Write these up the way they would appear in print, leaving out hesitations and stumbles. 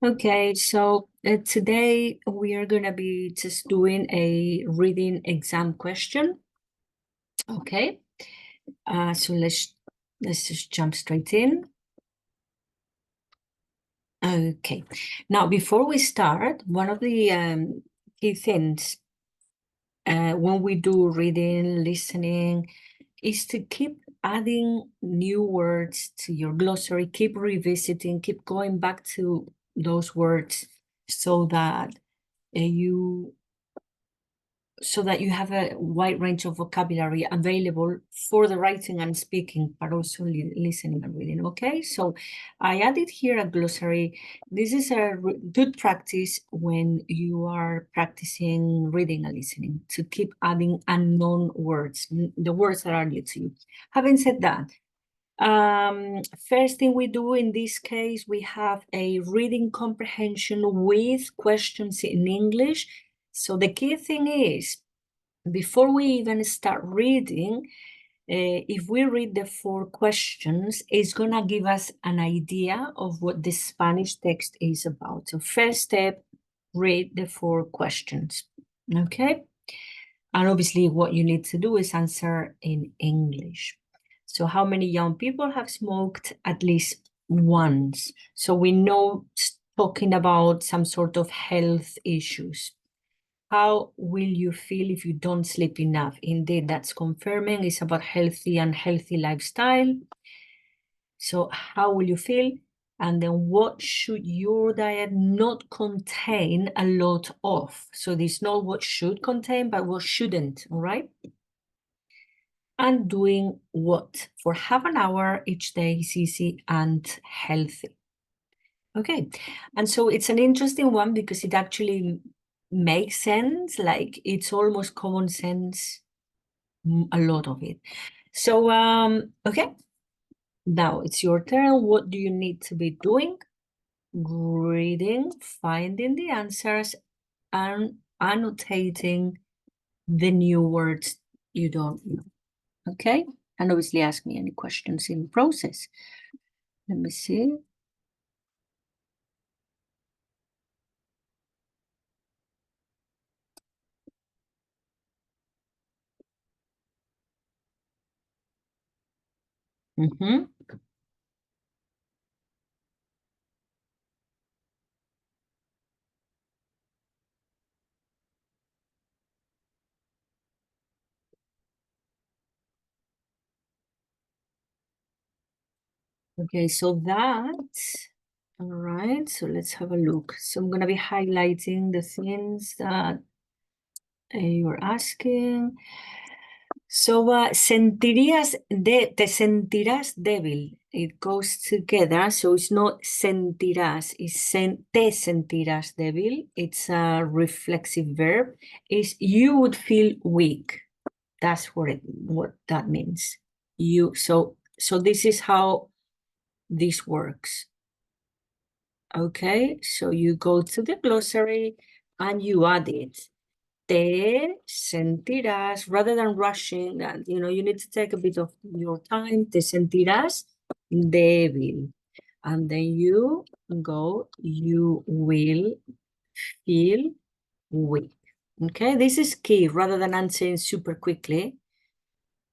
Okay, so today we are going to be just doing a reading exam question. Okay, so let's just jump straight in. Okay, now before we start, one of the key things when we do reading, listening, is to keep adding new words to your glossary, keep revisiting, keep going back to those words so that you have a wide range of vocabulary available for the writing and speaking, but also listening and reading. Okay, so I added here a glossary. This is a good practice when you are practicing reading and listening, to keep adding unknown words, the words that are new to you. Having said that, first thing we do in this case, we have a reading comprehension with questions in English. So the key thing is, before we even start reading, if we read the 4 questions, it's gonna give us an idea of what the Spanish text is about. So first step, read the 4 questions, okay? And obviously what you need to do is answer in English. So how many young people have smoked at least once? So we know it's talking about some sort of health issues. How will you feel if you don't sleep enough? Indeed, that's confirming. It's about healthy and unhealthy lifestyle. So how will you feel? And then what should your diet not contain a lot of? So there's not what should contain, but what shouldn't, all right? And doing what? For half an hour each day is easy and healthy. Okay, and so it's an interesting one because it actually makes sense, like it's almost common sense, a lot of it. So, okay, now it's your turn. What do you need to be doing? Reading, finding the answers, and annotating the new words you don't know. Okay, and obviously ask me any questions in the process. Let me see. Okay, so that's all right. So let's have a look. So I'm gonna be highlighting the things that you're asking. So te sentirás débil. It goes together. So it's not sentirás, it's te sentirás débil. It's a reflexive verb. Is you would feel weak. That's what that means. So this is how this works. Okay, so you go to the glossary and you add it. Te sentirás, rather than rushing, and you need to take a bit of your time. Te sentirás débil. And then you go, you will feel weak. Okay, this is key, rather than answering super quickly.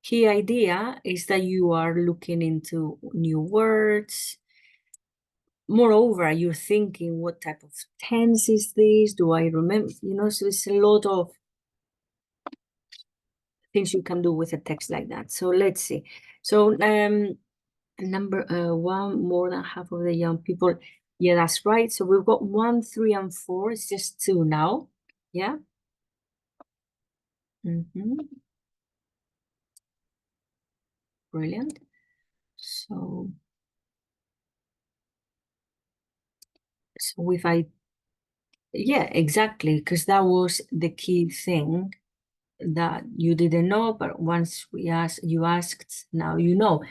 Key idea is that you are looking into new words. Moreover, you're thinking, what type of tense is this? Do I remember? So it's a lot of things you can do with a text like that. So let's see. So number 1, more than half of the young people. Yeah, that's right. So we've got 1, 3, and 4. It's just 2 now. Yeah. Brilliant. So if yeah, exactly, because that was the key thing that you didn't know, but once you asked, now you know.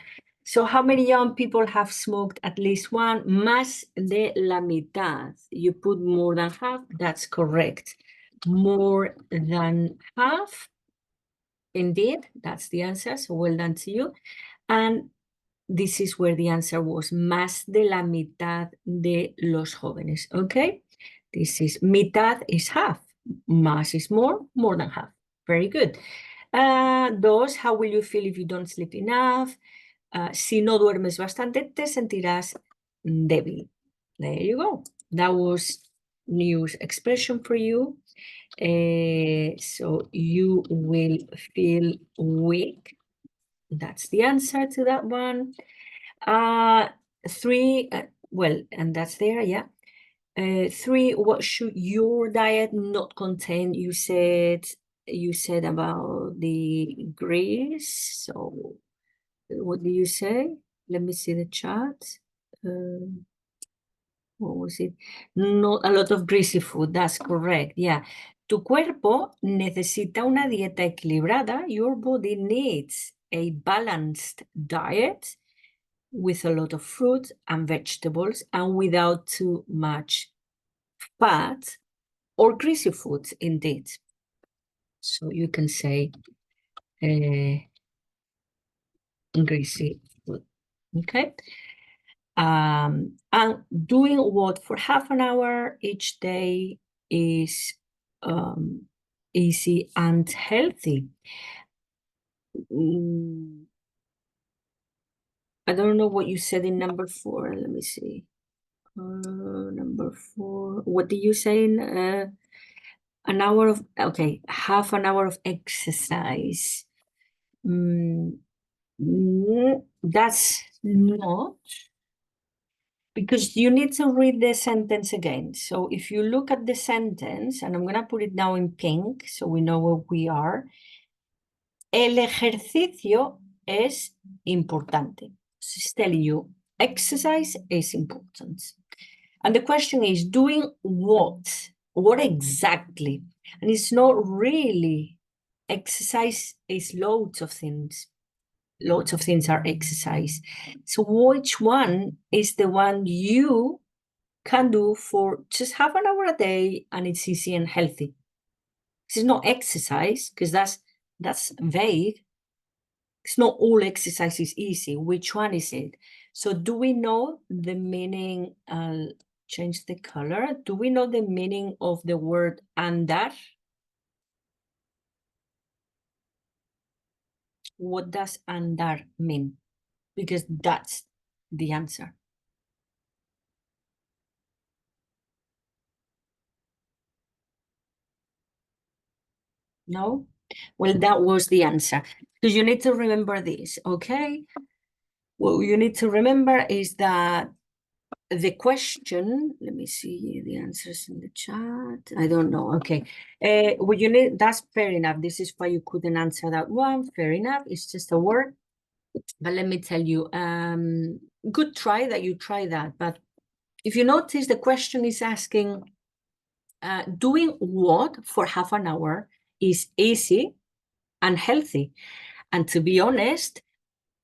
So how many young people have smoked at least one? Más de la mitad. You put more than half, that's correct. More than half, indeed, that's the answer, so well done to you. And this is where the answer was. Más de la mitad de los jóvenes. Okay? This is mitad is half. Más is more than half. Very good. Dos, how will you feel if you don't sleep enough? Si no duermes bastante, te sentirás débil. There you go. That was new expression for you. So you will feel weak. That's the answer to that one. Three, well, and that's there, yeah. Three, what should your diet not contain? You said about the grease. So what do you say? Let me see the chat. What was it? Not a lot of greasy food. That's correct. Yeah. Tu cuerpo necesita una dieta equilibrada. Your body needs a balanced diet with a lot of fruit and vegetables and without too much fat or greasy foods, indeed. So you can say greasy food. Okay. And doing what for half an hour each day is easy and healthy. I don't know what you said in number 4. Let me see. Number 4. What did you say in an hour of, okay, half an hour of exercise? That's not, because you need to read the sentence again. So if you look at the sentence, and I'm going to put it now in pink so we know where we are. El ejercicio es importante. It's telling you exercise is important. And the question is doing what? What exactly? And it's not really exercise, is loads of things. Lots of things are exercise. So which one is the one you can do for just half an hour a day and it's easy and healthy? This is not exercise, because that's vague. It's not all exercise is easy. Which one is it? So do we know the meaning? I'll change the color. Do we know the meaning of the word andar? What does andar mean? Because that's the answer. No? Well, that was the answer. Because you need to remember this, okay? What you need to remember is that the question, let me see the answers in the chat. I don't know. Okay. Well, you need, that's fair enough. This is why you couldn't answer that one. Fair enough. It's just a word. But let me tell you, good try that you try that. But if you notice, the question is asking, doing what for half an hour is easy and healthy? And to be honest,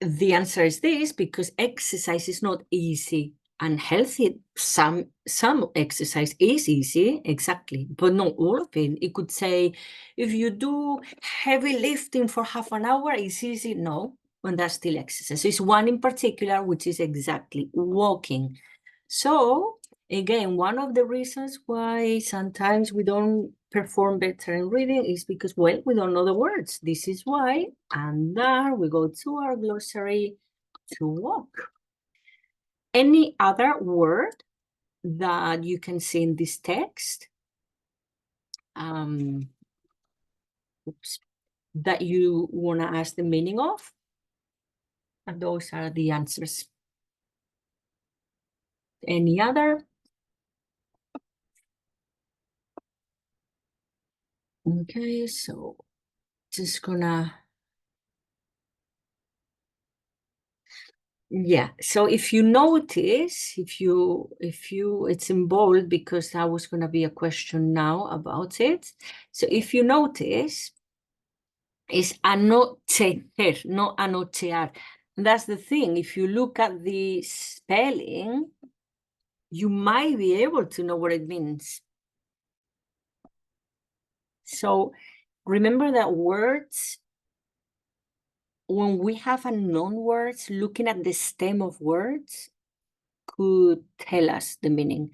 the answer is this, because exercise is not easy and healthy. Some exercise is easy, exactly, but not all of it. It could say, if you do heavy lifting for half an hour, it's easy. No, and that's still exercise. So it's one in particular, which is exactly walking. So again, one of the reasons why sometimes we don't perform better in reading is because, well, we don't know the words. This is why, and there we go to our glossary to walk. Any other word that you can see in this text that you want to ask the meaning of? And those are the answers. Any other? Okay, so just gonna, yeah. So if you notice, if you, it's in bold because that was gonna be a question now about it. So if you notice, it's anochecer, not anochear. And that's the thing. If you look at the spelling, you might be able to know what it means. So remember that words when we have unknown words, looking at the stem of words could tell us the meaning.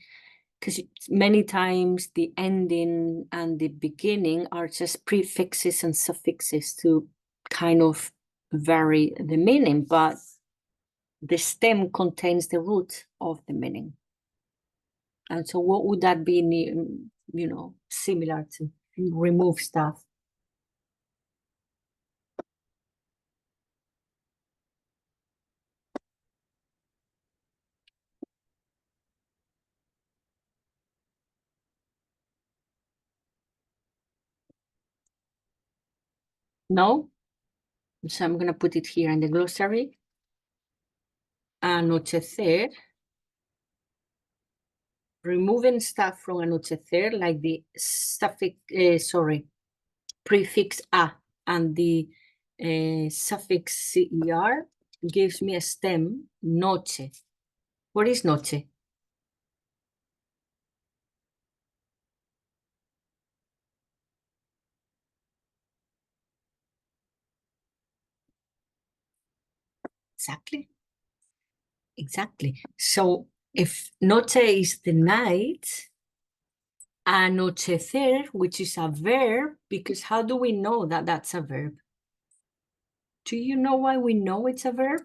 Because many times the ending and the beginning are just prefixes and suffixes to kind of vary the meaning, but the stem contains the root of the meaning. And so what would that be, similar to? Remove stuff. No? So I'm going to put it here in the glossary. Anochecer. Removing stuff from anochecer, like the suffix, prefix a and the suffix cer, gives me a stem, noche. What is noche? Exactly. Exactly. So if noche is the night, anochecer, which is a verb, because how do we know that that's a verb? Do you know why we know it's a verb?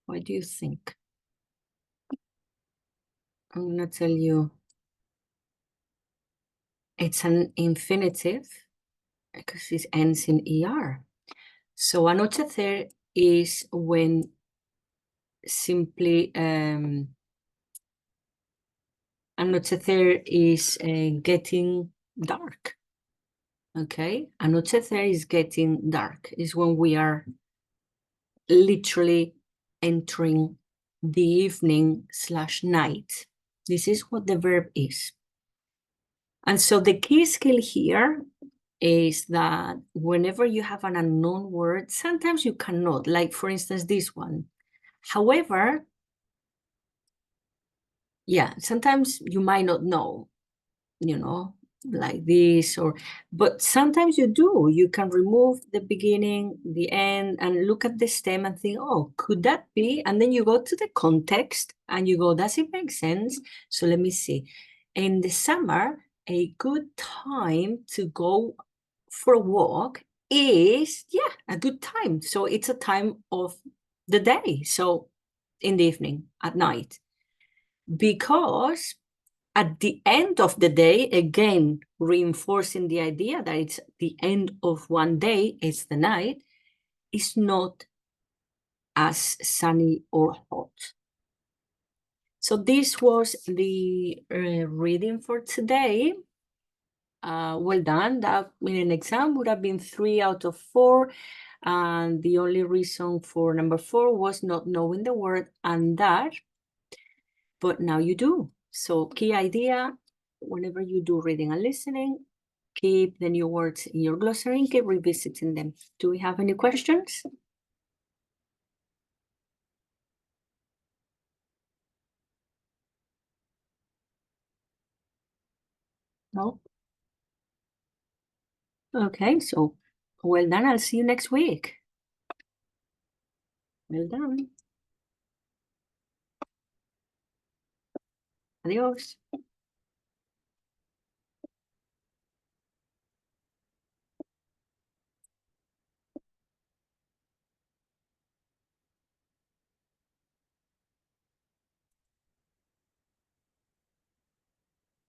What do you think? I'm gonna tell you. It's an infinitive because it ends in er. So anochecer is when simply anochecer is getting dark. Okay, anochecer is getting dark. Is when we are literally entering the evening / night. This is what the verb is. And so the key skill here is that whenever you have an unknown word, sometimes you cannot, like for instance, this one. However, yeah, sometimes you might not know, like this, but sometimes you do. You can remove the beginning, the end, and look at the stem and think, oh, could that be? And then you go to the context and you go, does it make sense? So let me see. In the summer, a good time to go for a walk is, yeah, a good time. So it's a time of the day. So in the evening, at night. Because at the end of the day, again, reinforcing the idea that it's the end of one day, it's the night, is not as sunny or hot. So this was the reading for today. Well done. That in an exam would have been 3 out of 4. And the only reason for number 4 was not knowing the word andar, but now you do. So key idea, whenever you do reading and listening, keep the new words in your glossary and keep revisiting them. Do we have any questions? No? Okay, so well done. I'll see you next week. Well done. Adios.